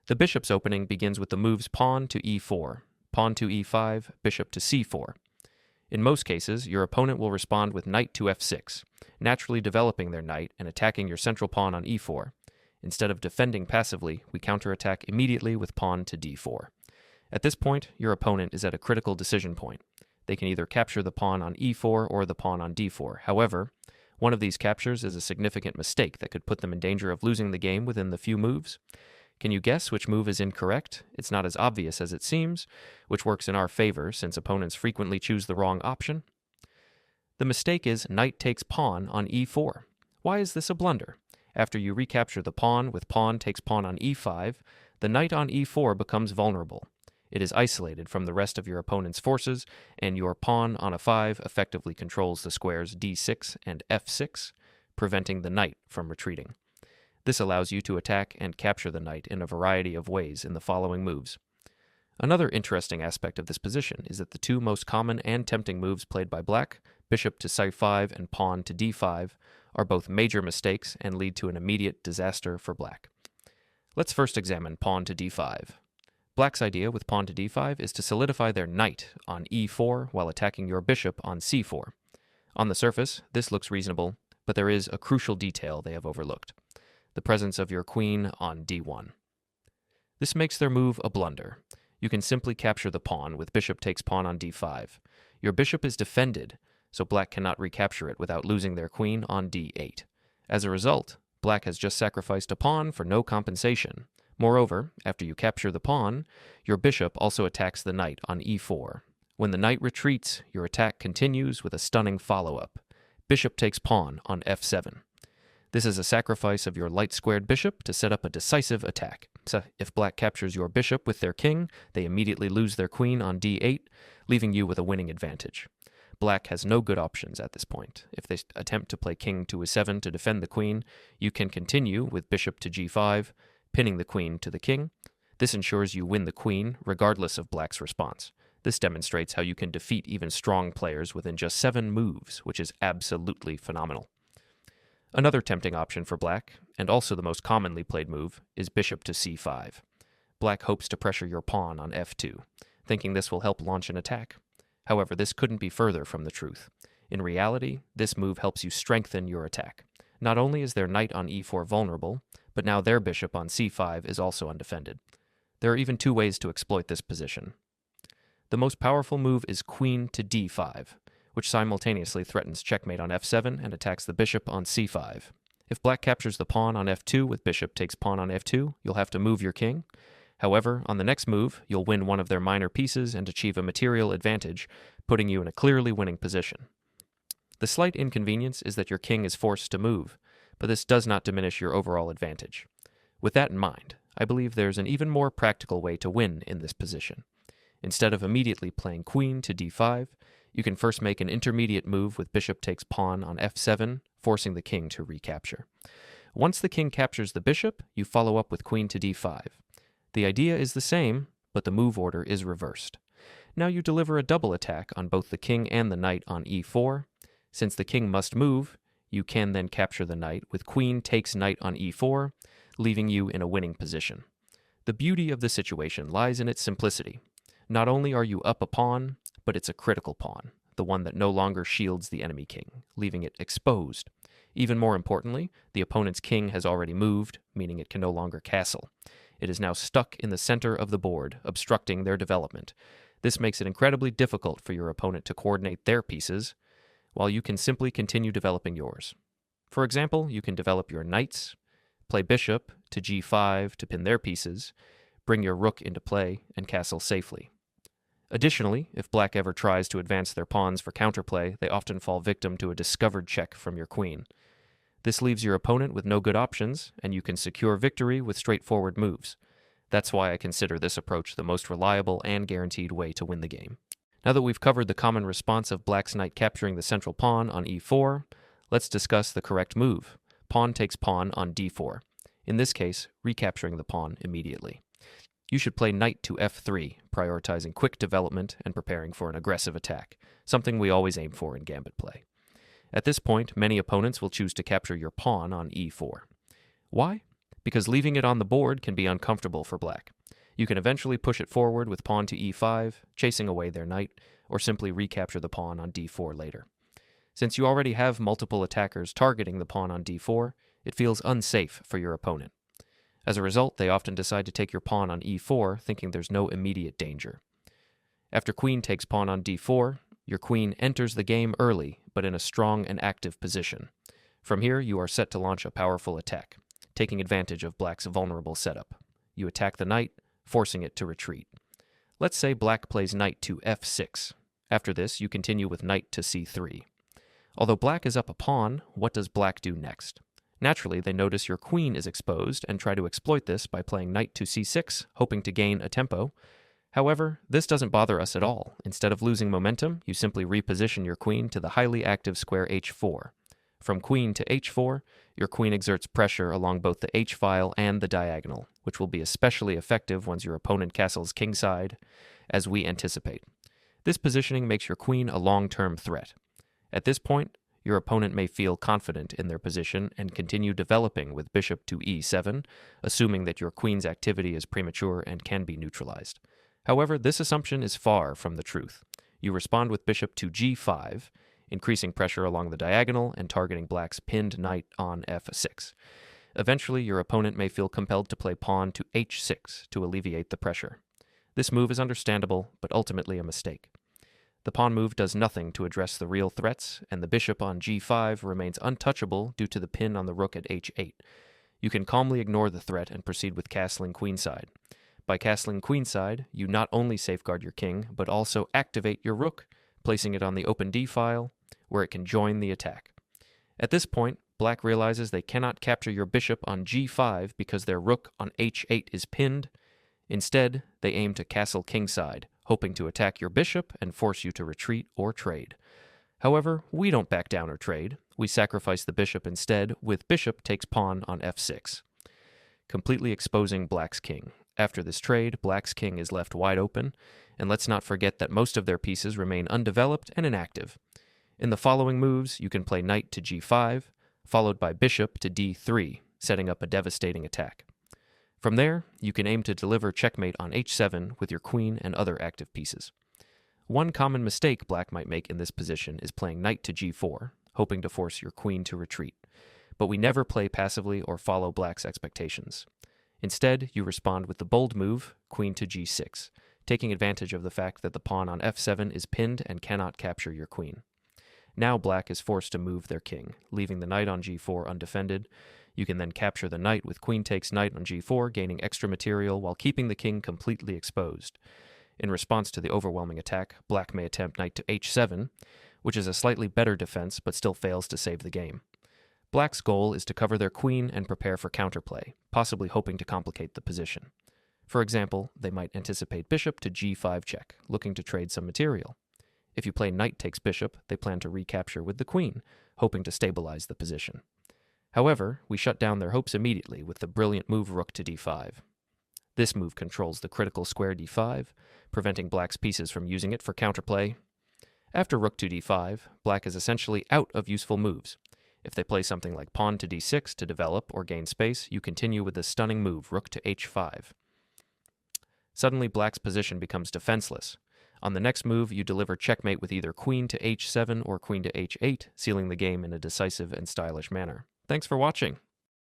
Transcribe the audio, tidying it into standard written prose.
The bishop's opening begins with the moves pawn to e4, pawn to e5, bishop to c4. In most cases, your opponent will respond with knight to f6, naturally developing their knight and attacking your central pawn on e4. Instead of defending passively, we counterattack immediately with pawn to d4. At this point, your opponent is at a critical decision point. They can either capture the pawn on e4 or the pawn on d4. However, one of these captures is a significant mistake that could put them in danger of losing the game within the few moves. Can you guess which move is incorrect? It's not as obvious as it seems, which works in our favor since opponents frequently choose the wrong option. The mistake is knight takes pawn on e4. Why is this a blunder? After you recapture the pawn with pawn takes pawn on e5, the knight on e4 becomes vulnerable. It is isolated from the rest of your opponent's forces, and your pawn on a5 effectively controls the squares d6 and f6, preventing the knight from retreating. This allows you to attack and capture the knight in a variety of ways in the following moves. Another interesting aspect of this position is that the two most common and tempting moves played by black, bishop to c5 and pawn to d5, are both major mistakes and lead to an immediate disaster for black. Let's first examine pawn to d5. Black's idea with pawn to d5 is to solidify their knight on e4 while attacking your bishop on c4. On the surface, this looks reasonable, but there is a crucial detail they have overlooked: the presence of your queen on d1. This makes their move a blunder. You can simply capture the pawn with bishop takes pawn on d5. Your bishop is defended, so black cannot recapture it without losing their queen on d8. As a result, black has just sacrificed a pawn for no compensation. Moreover, after you capture the pawn, your bishop also attacks the knight on e4. When the knight retreats, your attack continues with a stunning follow-up. Bishop takes pawn on f7. This is a sacrifice of your light-squared bishop to set up a decisive attack. So if black captures your bishop with their king, they immediately lose their queen on d8, leaving you with a winning advantage. Black has no good options at this point. If they attempt to play king to e7 to defend the queen, you can continue with bishop to g5, pinning the queen to the king. This ensures you win the queen, regardless of black's response. This demonstrates how you can defeat even strong players within just 7 moves, which is absolutely phenomenal. Another tempting option for black, and also the most commonly played move, is bishop to c5. Black hopes to pressure your pawn on f2, thinking this will help launch an attack. However, this couldn't be further from the truth. In reality, this move helps you strengthen your attack. Not only is their knight on e4 vulnerable, but now their bishop on c5 is also undefended. There are even 2 ways to exploit this position. The most powerful move is queen to d5, which simultaneously threatens checkmate on f7 and attacks the bishop on c5. If black captures the pawn on f2 with bishop takes pawn on f2, you'll have to move your king. However, on the next move, you'll win one of their minor pieces and achieve a material advantage, putting you in a clearly winning position. The slight inconvenience is that your king is forced to move, but this does not diminish your overall advantage. With that in mind, I believe there's an even more practical way to win in this position. Instead of immediately playing queen to d5, you can first make an intermediate move with bishop takes pawn on f7, forcing the king to recapture. Once the king captures the bishop, you follow up with queen to d5. The idea is the same, but the move order is reversed. Now you deliver a double attack on both the king and the knight on e4. Since the king must move, you can then capture the knight with queen takes knight on e4, leaving you in a winning position. The beauty of the situation lies in its simplicity. Not only are you up a pawn, but it's a critical pawn, the one that no longer shields the enemy king, leaving it exposed. Even more importantly, the opponent's king has already moved, meaning it can no longer castle. It is now stuck in the center of the board, obstructing their development. This makes it incredibly difficult for your opponent to coordinate their pieces, while you can simply continue developing yours. For example, you can develop your knights, play bishop to g5 to pin their pieces, bring your rook into play, and castle safely. Additionally, if black ever tries to advance their pawns for counterplay, they often fall victim to a discovered check from your queen. This leaves your opponent with no good options, and you can secure victory with straightforward moves. That's why I consider this approach the most reliable and guaranteed way to win the game. Now that we've covered the common response of black's knight capturing the central pawn on e4, let's discuss the correct move. Pawn takes pawn on d4. In this case, recapturing the pawn immediately. You should play knight to f3, prioritizing quick development and preparing for an aggressive attack, something we always aim for in gambit play. At this point, many opponents will choose to capture your pawn on e4. Why? because leaving it on the board can be uncomfortable for black. You can eventually push it forward with pawn to e5, chasing away their knight, or simply recapture the pawn on d4 later. Since you already have multiple attackers targeting the pawn on d4, it feels unsafe for your opponent. As a result, they often decide to take your pawn on e4, thinking there's no immediate danger. After queen takes pawn on d4, your queen enters the game early, but in a strong and active position. From here, you are set to launch a powerful attack, taking advantage of black's vulnerable setup. You attack the knight, forcing it to retreat. Let's say black plays knight to f6. After this, you continue with knight to c3. Although black is up a pawn, what does black do next? Naturally, they notice your queen is exposed and try to exploit this by playing knight to c6, hoping to gain a tempo. However, this doesn't bother us at all. Instead of losing momentum, you simply reposition your queen to the highly active square h4. From queen to h4, your queen exerts pressure along both the h-file and the diagonal, which will be especially effective once your opponent castles kingside, as we anticipate. This positioning makes your queen a long-term threat. At this point, your opponent may feel confident in their position and continue developing with bishop to e7, assuming that your queen's activity is premature and can be neutralized. However, this assumption is far from the truth. You respond with bishop to g5, increasing pressure along the diagonal and targeting black's pinned knight on f6. Eventually, your opponent may feel compelled to play pawn to h6 to alleviate the pressure. This move is understandable, but ultimately a mistake. The pawn move does nothing to address the real threats, and the bishop on g5 remains untouchable due to the pin on the rook at h8. You can calmly ignore the threat and proceed with castling queenside. By castling queenside, you not only safeguard your king, but also activate your rook, placing it on the open d-file, where it can join the attack. At this point, black realizes they cannot capture your bishop on g5 because their rook on h8 is pinned. Instead, they aim to castle kingside, hoping to attack your bishop and force you to retreat or trade. However, we don't back down or trade. We sacrifice the bishop instead, with bishop takes pawn on f6, completely exposing black's king. After this trade, black's king is left wide open, and let's not forget that most of their pieces remain undeveloped and inactive. In the following moves, you can play knight to g5, followed by bishop to d3, setting up a devastating attack. From there, you can aim to deliver checkmate on h7 with your queen and other active pieces. One common mistake black might make in this position is playing knight to g4, hoping to force your queen to retreat. But we never play passively or follow black's expectations. Instead, you respond with the bold move, queen to g6, taking advantage of the fact that the pawn on f7 is pinned and cannot capture your queen. Now black is forced to move their king, leaving the knight on g4 undefended. You can then capture the knight with queen takes knight on g4, gaining extra material while keeping the king completely exposed. In response to the overwhelming attack, black may attempt knight to h7, which is a slightly better defense but still fails to save the game. Black's goal is to cover their queen and prepare for counterplay, possibly hoping to complicate the position. For example, they might anticipate bishop to g5 check, looking to trade some material. If you play knight takes bishop, they plan to recapture with the queen, hoping to stabilize the position. However, we shut down their hopes immediately with the brilliant move rook to d5. This move controls the critical square d5, preventing black's pieces from using it for counterplay. After rook to d5, black is essentially out of useful moves. If they play something like pawn to d6 to develop or gain space, you continue with the stunning move rook to h5. Suddenly, black's position becomes defenseless. On the next move, you deliver checkmate with either queen to h7 or queen to h8, sealing the game in a decisive and stylish manner. Thanks for watching.